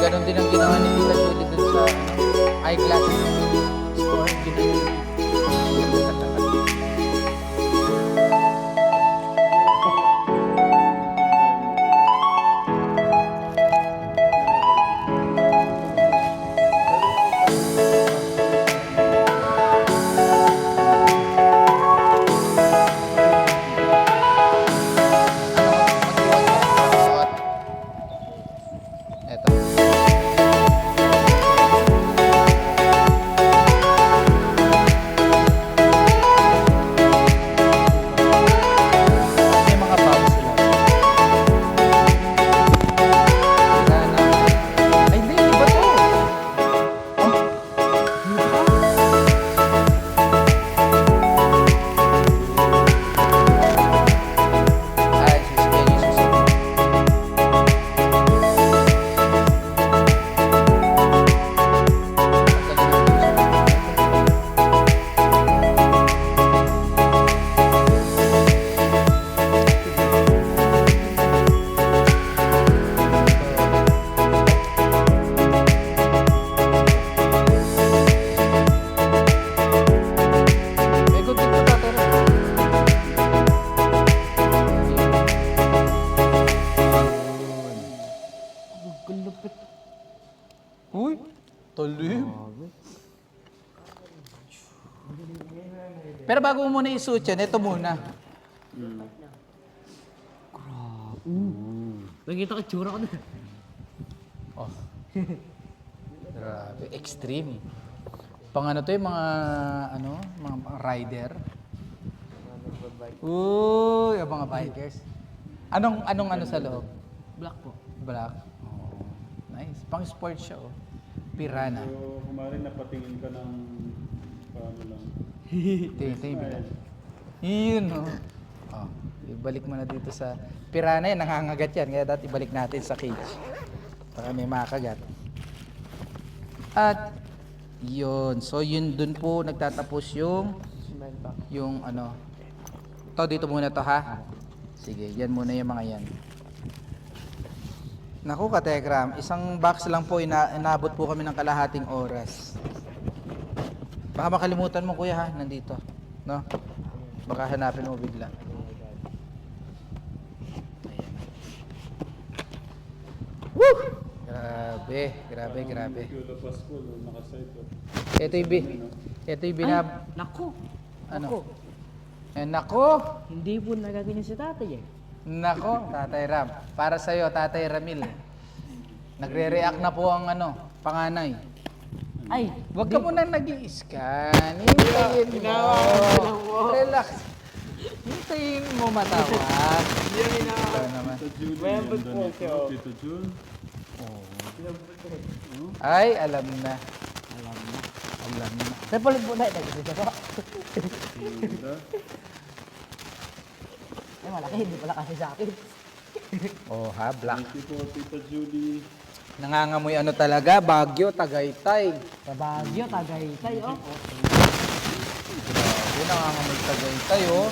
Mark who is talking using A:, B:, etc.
A: Ganon din ang ginawa ni Tita Julie dun sa eyeglass store. Eto. May mga pouch sila. Wala na. Ay, hindi. Iba to. Oh. Ay, yan yung susunod. May good dito, tatay.
B: Gulupit.
A: Uy, talim. Pero bago mo muna isuot yan, ito muna.
B: Nakikita ko tsura ko na.
A: Oh. Grabe, extreme. Pang ano to yung mga mga rider. Uy, yung mga bikers. Anong ano sa loob?
B: Black po.
A: Black. Oh, nice. Pang sports siya, oh. Pirana.
C: So, kumarin napatingin ka ng paano lang.
A: Tingin. Yun, oh. Oh, ibalik mo na dito sa Pirana yan, nangangagat yan. Kaya dati ibalik natin sa cage. Baka may makagat. At, yun. So, yun dun po nagtatapos yung ano. To, dito muna to, ha? Sige, yan muna yung mga yan. Naku, Kategram, isang box lang po, inabot po kami ng kalahating oras. Baka makalimutan mo, kuya, ha? Nandito. No? Baka hanapin mo bigla. Ayan. Woo! Grabe.
C: Kilo Pasko, nakasite.
A: Ito yung binab...
B: Naku.
A: Ano?
B: Naku.
A: Nako!
B: Hindi po nagaganyan si tatay eh.
A: Nako, Tatay Ram. Para sa'yo, Tatay Ramil. Nagre-react na po ang panganay.
B: Ay,
A: Huwag ka muna nag-i-scan. Hintayin mo. Relax. Hintayin mo matawag. Ito naman.
C: Tito Julie,
B: Well,
C: yan doon ito. Tito Jul.
A: Ay, alam na.
B: Sa palit po na, nagkakita ko.
C: Ganda.
B: Ay, malaki, hindi pala kasi sa akin.
A: Oh ha, black.
C: Thank you po, Tita Julie.
A: Nangangamoy ano talaga, Baguio, Tagaytay.
B: Sa Baguio, Tagaytay, oh.
A: Grabe, nangangamoy Tagaytay, oh.